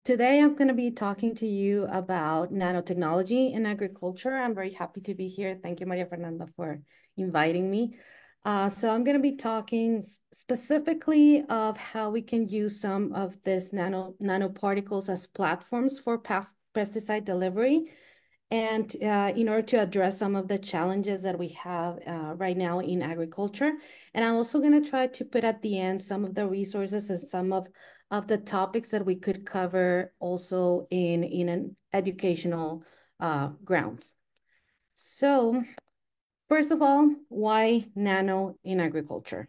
Today I'm going to be talking to you about nanotechnology in agriculture. I'm very happy to be here. Thank you, Maria Fernanda, for inviting me. So I'm going to be talking specifically of how we can use some of this nanoparticles as platforms for pesticide delivery, and in order to address some of the challenges that we have right now in agriculture. And I'm also going to try to put at the end some of the resources and some of the topics that we could cover also in an educational grounds. So first of all, why nano in agriculture?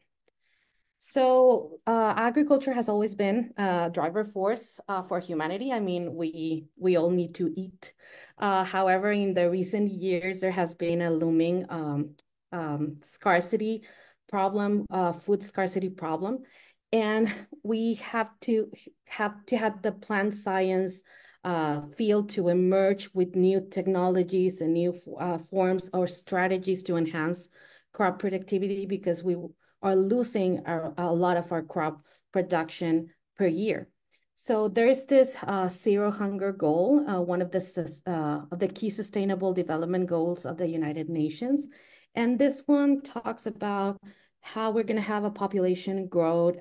So agriculture has always been a driver force for humanity. I mean, we all need to eat. However, in the recent years, there has been a looming scarcity problem, food scarcity problem, and we have the plant science field to emerge with new technologies and new forms or strategies to enhance crop productivity, because we are losing a lot of our crop production per year. So there is this zero hunger goal, one of the key sustainable development goals of the United Nations. And this one talks about how we're going to have a population growth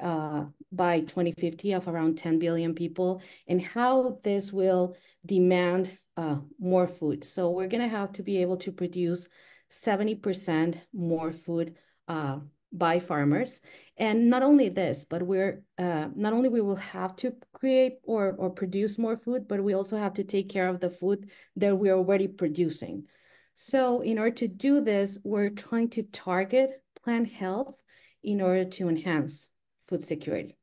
by 2050 of around 10 billion people, and how this will demand more food. So we're going to have to be able to produce 70% more food by farmers. And not only this, but we're not only we will have to create or produce more food, but we also have to take care of the food that we're already producing. So in order to do this, we're trying to target plant health in order to enhance food security.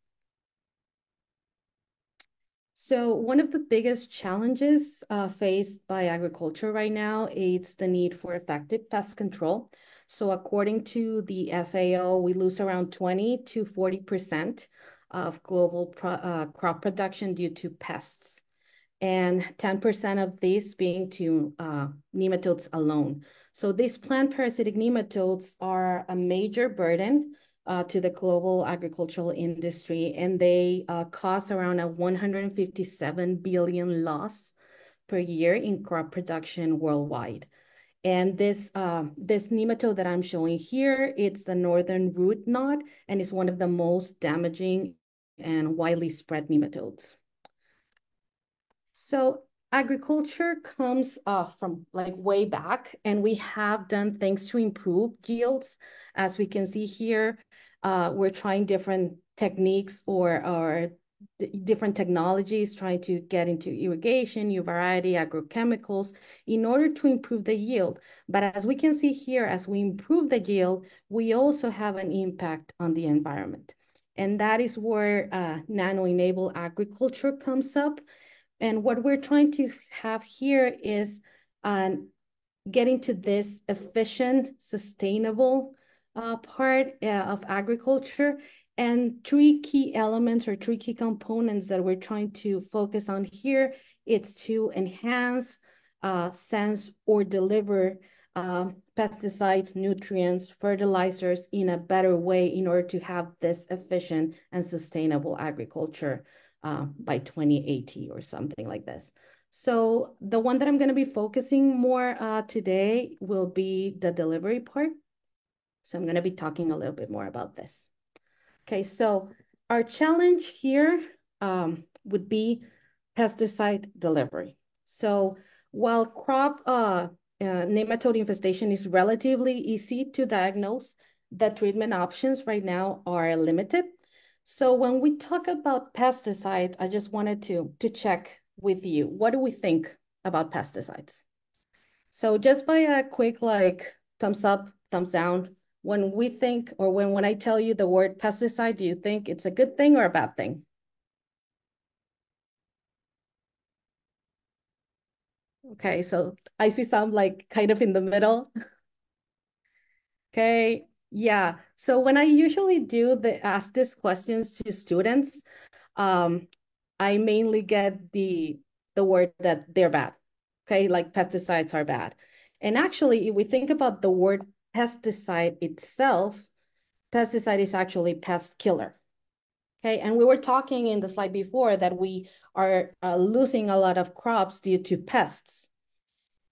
So one of the biggest challenges faced by agriculture right now is the need for effective pest control. So according to the FAO, we lose around 20 to 40% of global crop production due to pests, and 10% of this being to nematodes alone. So these plant parasitic nematodes are a major burden to the global agricultural industry, and they cause around a 157 billion loss per year in crop production worldwide. And this nematode that I'm showing here, it's the northern root knot, and it's one of the most damaging and widely spread nematodes. So agriculture comes from like way back, and we have done things to improve yields. As we can see here, we're trying different techniques or different technologies, trying to get into irrigation, new variety, agrochemicals, in order to improve the yield. But as we can see here, as we improve the yield, we also have an impact on the environment. And that is where nano-enabled agriculture comes up. And what we're trying to have here is getting to this efficient, sustainable part of agriculture. And three key elements or three key components that we're trying to focus on here, it's to enhance, sense, or deliver pesticides, nutrients, fertilizers in a better way in order to have this efficient and sustainable agriculture by 2080 or something like this. So the one that I'm going to be focusing more today will be the delivery part. So I'm going to be talking a little bit more about this. Okay, so our challenge here would be pesticide delivery. So while crop nematode infestation is relatively easy to diagnose, the treatment options right now are limited. So when we talk about pesticides, I just wanted to check with you. What do we think about pesticides? So just by a quick like thumbs up, thumbs down, when we think or when I tell you the word pesticide, do you think it's a good thing or a bad thing? Okay, so I see some like kind of in the middle. Okay, yeah. So when I usually ask these questions to students, um, I mainly get the word that they're bad. Okay, like pesticides are bad. And actually, if we think about the word pesticide itself, pesticide is actually pest killer. Okay, and we were talking in the slide before that we are losing a lot of crops due to pests.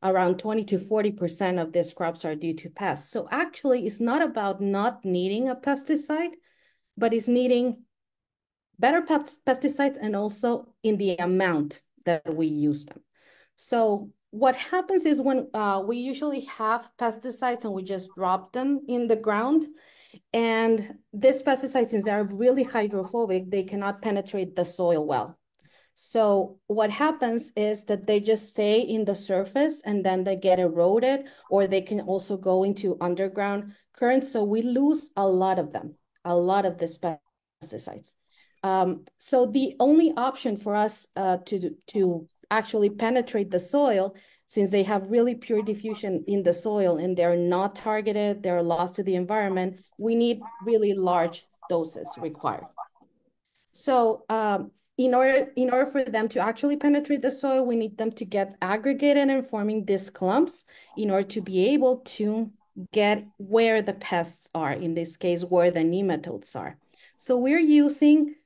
Around 20 to 40% of these crops are due to pests. So actually, it's not about not needing a pesticide, but it's needing better pesticides and also in the amount that we use them. So what happens is when we usually have pesticides and we just drop them in the ground, and these pesticides, since they're really hydrophobic, they cannot penetrate the soil well. So what happens is that they just stay in the surface and then they get eroded, or they can also go into underground currents. So we lose a lot of them, a lot of these pesticides. So the only option for us to actually penetrate the soil, since they have really pure diffusion in the soil and they're not targeted, they're lost to the environment, we need really large doses required. So in order for them to actually penetrate the soil, we need them to get aggregated and forming these clumps in order to be able to get where the pests are, in this case, where the nematodes are. So we're using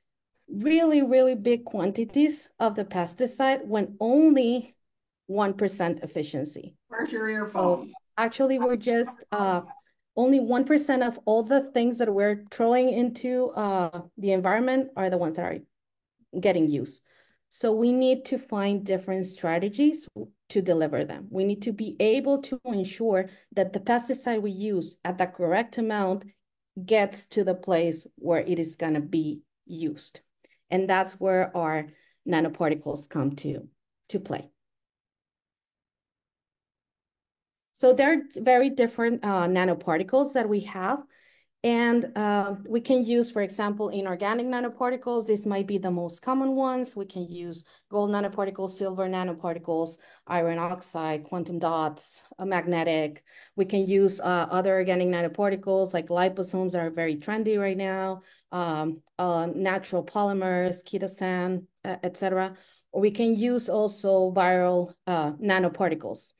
really, really big quantities of the pesticide when only 1% efficiency. Where's your So earphones? actually, we're just only 1% of all the things that we're throwing into the environment are the ones that are getting used. So we need to find different strategies to deliver them. We need to be able to ensure that the pesticide we use at the correct amount gets to the place where it is going to be used. And that's where our nanoparticles come to play. So there are very different nanoparticles that we have. And we can use, for example, inorganic nanoparticles. This might be the most common ones. We can use gold nanoparticles, silver nanoparticles, iron oxide, quantum dots, a magnetic. We can use other organic nanoparticles like liposomes that are very trendy right now, natural polymers, chitosan, etc. Or we can use also viral nanoparticles.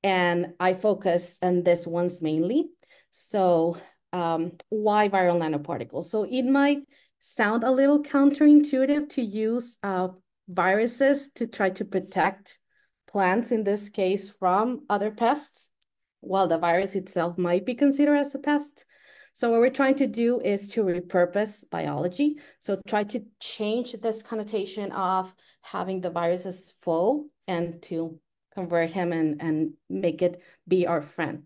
And I focus on this ones mainly. So why viral nanoparticles? So it might sound a little counterintuitive to use viruses to try to protect plants, in this case, from other pests, while the virus itself might be considered as a pest. So what we're trying to do is to repurpose biology. So try to change this connotation of having the virus as foe and to convert him and make it be our friend.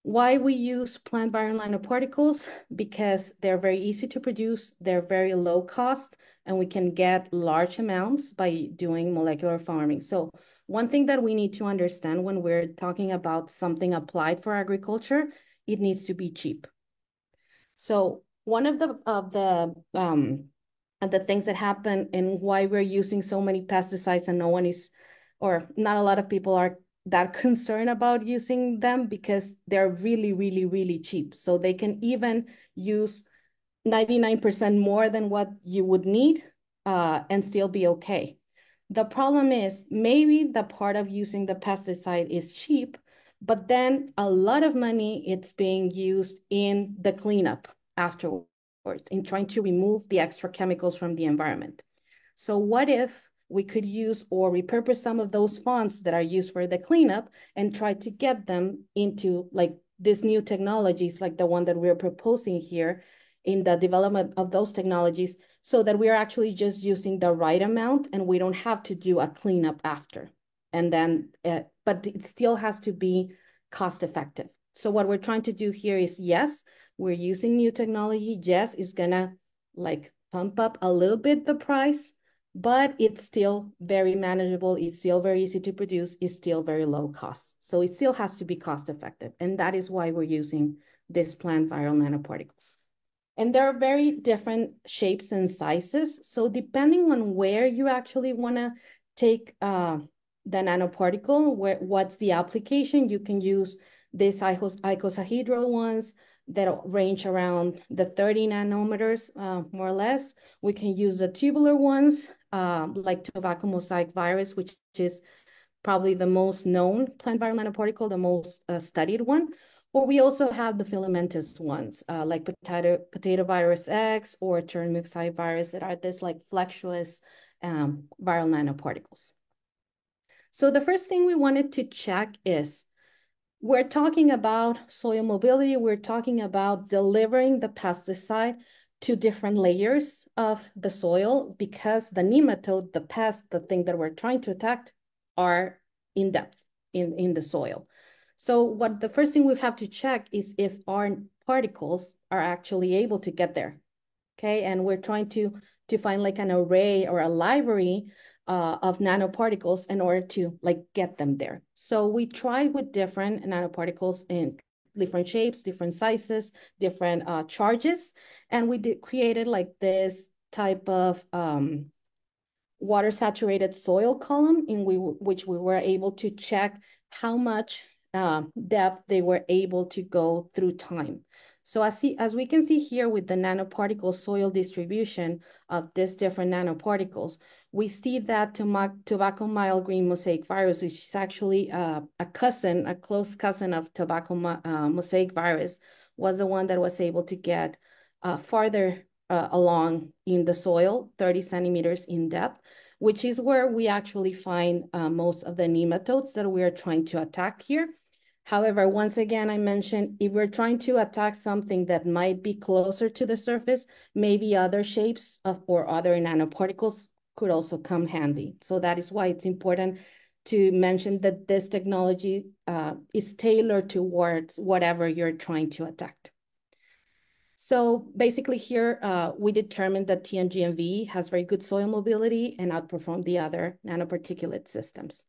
Why we use plant viral nanoparticles? Because they're very easy to produce, they're very low cost, and we can get large amounts by doing molecular farming. So one thing that we need to understand when we're talking about something applied for agriculture, it needs to be cheap. So one of the things that happen and why we're using so many pesticides and no one is, or not a lot of people are that concerned about using them, because they're really, really, really cheap. So they can even use 99% more than what you would need and still be okay. The problem is maybe the part of using the pesticide is cheap, but then a lot of money it's being used in the cleanup afterwards, in trying to remove the extra chemicals from the environment. So what if we could use or repurpose some of those funds that are used for the cleanup and try to get them into like these new technologies, like the one that we're proposing here, in the development of those technologies, so that we are actually just using the right amount and we don't have to do a cleanup after. And then, but it still has to be cost effective. So what we're trying to do here is, yes, we're using new technology. Yes, it's gonna like pump up a little bit the price, but it's still very manageable. It's still very easy to produce. It's still very low cost. So it still has to be cost effective. And that is why we're using this plant viral nanoparticles. And there are very different shapes and sizes. So depending on where you actually want to take the nanoparticle, what's the application, you can use these icosahedral ones that range around the 30 nanometers, more or less. We can use the tubular ones, like tobacco mosaic virus, which is probably the most known plant viral nanoparticle, the most studied one. Or we also have the filamentous ones, like potato virus X or turnmixide virus that are this like flexuous viral nanoparticles. So the first thing we wanted to check is, we're talking about soil mobility. We're talking about delivering the pesticide to different layers of the soil because the nematode, the pest, the thing that we're trying to attack, are in depth in the soil. So what the first thing we have to check is if our particles are actually able to get there. Okay, and we're trying to find like an array or a library of nanoparticles in order to like get them there. So we tried with different nanoparticles in different shapes, different sizes, different charges, and we created like this type of water saturated soil column in which we were able to check how much depth they were able to go through time. So as we can see here with the nanoparticle soil distribution of these different nanoparticles, we see that tobacco mild green mosaic virus, which is actually a close cousin of tobacco mosaic virus, was the one that was able to get farther along in the soil, 30 centimeters in depth, which is where we actually find most of the nematodes that we are trying to attack here. However, once again, I mentioned, if we're trying to attack something that might be closer to the surface, maybe other shapes or other nanoparticles could also come handy. So that is why it's important to mention that this technology is tailored towards whatever you're trying to attack. So basically here, we determined that TMGMV has very good soil mobility and outperformed the other nanoparticulate systems.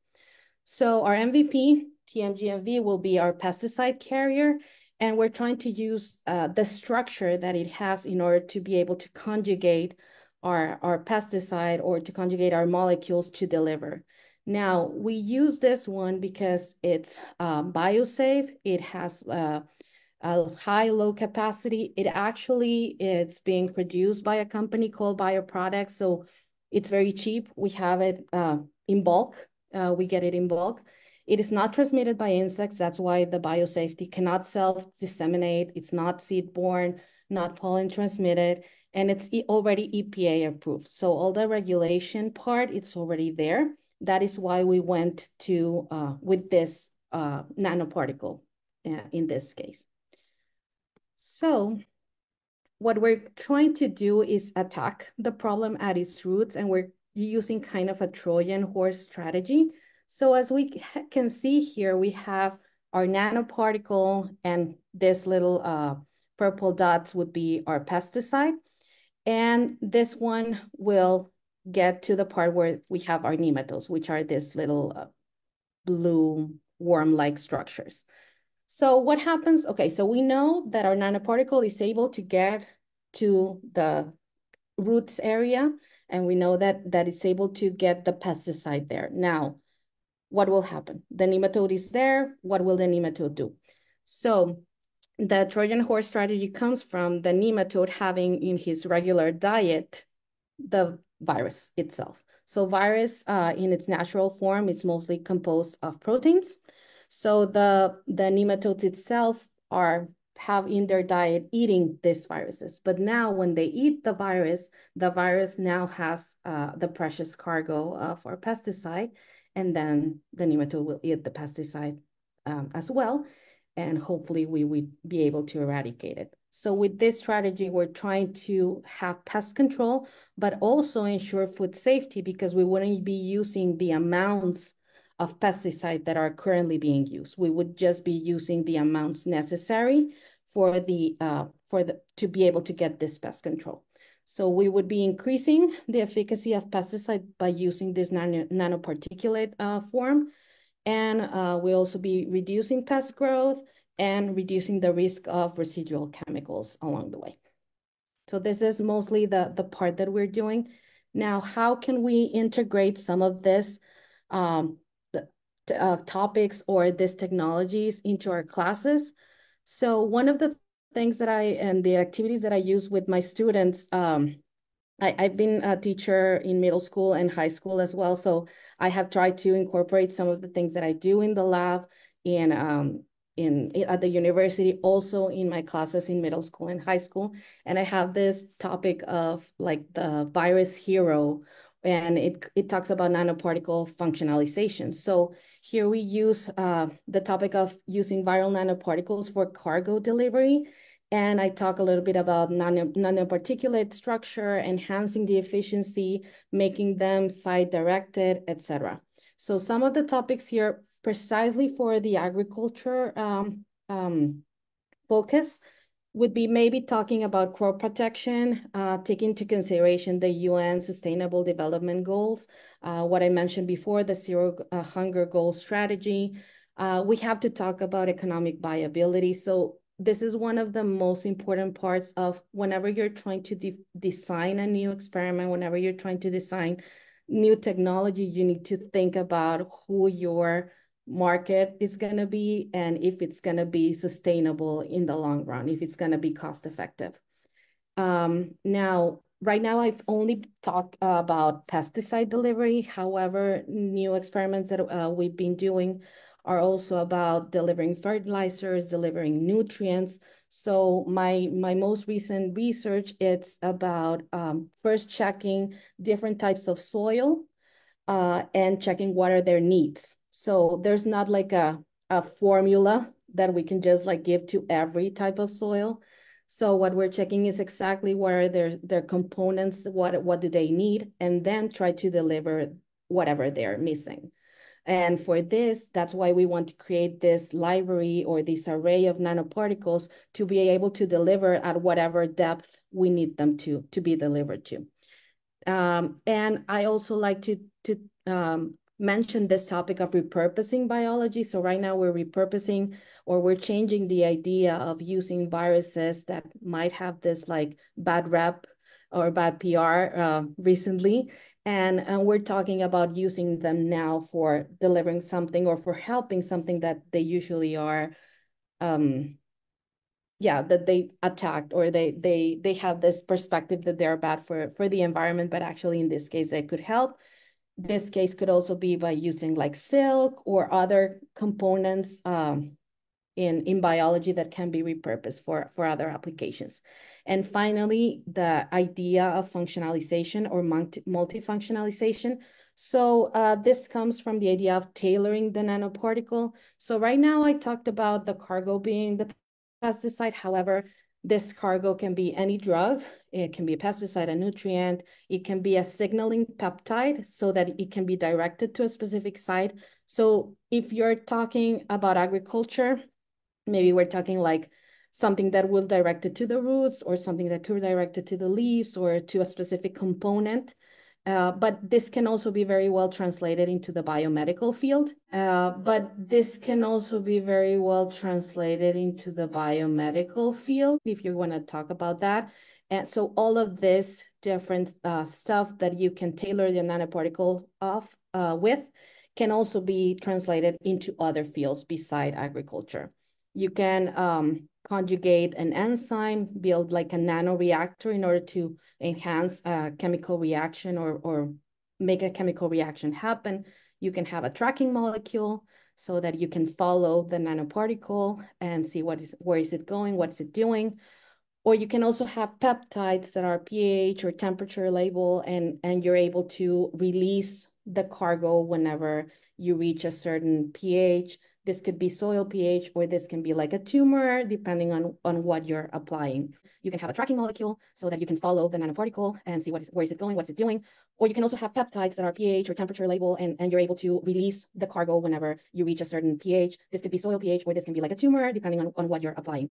So our MVP, TMGMV, will be our pesticide carrier, and we're trying to use the structure that it has in order to be able to conjugate our pesticide or to conjugate our molecules to deliver. Now, we use this one because it's biosafe. It has a high low capacity. It's being produced by a company called Bioproducts, so it's very cheap. We have it in bulk. We get it in bulk. It is not transmitted by insects. That's why the biosafety cannot self-disseminate. It's not seed-borne, not pollen transmitted, and it's already EPA approved. So all the regulation part, it's already there. That is why we went to with this nanoparticle in this case. So what we're trying to do is attack the problem at its roots, and we're using kind of a Trojan horse strategy. So as we can see here, we have our nanoparticle, and this little purple dots would be our pesticide. And this one will get to the part where we have our nematodes, which are these little blue worm-like structures. So what happens? Okay, so we know that our nanoparticle is able to get to the roots area, and we know that it's able to get the pesticide there. Now, what will happen? The nematode is there. What will the nematode do? So the Trojan horse strategy comes from the nematode having in his regular diet the virus itself. So virus in its natural form, it's mostly composed of proteins. So the nematodes itself have in their diet eating these viruses. But now when they eat the virus now has the precious cargo for pesticide, and then the nematode will eat the pesticide as well. And hopefully we would be able to eradicate it. So with this strategy, we're trying to have pest control, but also ensure food safety, because we wouldn't be using the amounts of pesticide that are currently being used. We would just be using the amounts necessary to be able to get this pest control. So we would be increasing the efficacy of pesticide by using this nanoparticulate form. And we'll also be reducing pest growth and reducing the risk of residual chemicals along the way. So this is mostly the part that we're doing. Now, how can we integrate some of this topics or these technologies into our classes? So one of the things and the activities that I use with my students, I've been a teacher in middle school and high school as well. So I have tried to incorporate some of the things that I do in the lab at the university, also in my classes in middle school and high school. And I have this topic of like the virus hero, and it talks about nanoparticle functionalization. So here we use the topic of using viral nanoparticles for cargo delivery. And I talk a little bit about nanoparticulate structure, enhancing the efficiency, making them site-directed, etc. So some of the topics here precisely for the agriculture focus would be maybe talking about crop protection, taking into consideration the UN Sustainable Development Goals, what I mentioned before, the Zero Hunger Goal strategy. We have to talk about economic viability. So this is one of the most important parts of whenever you're trying to design a new experiment, whenever you're trying to design new technology, you need to think about who your market is going to be and if it's going to be sustainable in the long run, if it's going to be cost effective. Now, right now, I've only talked about pesticide delivery. However, new experiments that we've been doing are also about delivering fertilizers, delivering nutrients. So my most recent research, it's about first checking different types of soil and checking what are their needs. So there's not like a formula that we can just like give to every type of soil. So what we're checking is exactly what are their components, what do they need, and then try to deliver whatever they're missing. And for this, that's why we want to create this library or this array of nanoparticles to be able to deliver at whatever depth we need them to be delivered to. And I also like to mention this topic of repurposing biology. So right now we're repurposing or we're changing the idea of using viruses that might have this like bad rep or bad PR recently. And we're talking about using them now for delivering something or for helping something that they usually are that they attacked or they have this perspective that they're bad for the environment, but actually in this case they could help. This case could also be by using like silk or other components in biology that can be repurposed for other applications. And finally, the idea of functionalization or multifunctionalization. So this comes from the idea of tailoring the nanoparticle. So right now I talked about the cargo being the pesticide. However, this cargo can be any drug. It can be a pesticide, a nutrient. It can be a signaling peptide so that it can be directed to a specific site. So if you're talking about agriculture, maybe we're talking like something that will direct it to the roots or something that could direct it to the leaves or to a specific component. But this can also be very well translated into the biomedical field. If you want to talk about that. And so all of this different stuff that you can tailor the nanoparticle with can also be translated into other fields beside agriculture. You can conjugate an enzyme, build like a nanoreactor in order to enhance a chemical reaction or make a chemical reaction happen. You can have a tracking molecule so that you can follow the nanoparticle and see where is it going, what's it doing. Or you can also have peptides that are pH or temperature label, and you're able to release the cargo whenever you reach a certain pH. This could be soil pH, or this can be like a tumor, depending on what you're applying. You can have a tracking molecule so that you can follow the nanoparticle and see where is it going, what's it doing. Or you can also have peptides that are pH or temperature label, and you're able to release the cargo whenever you reach a certain pH. This could be soil pH, or this can be like a tumor, depending on what you're applying.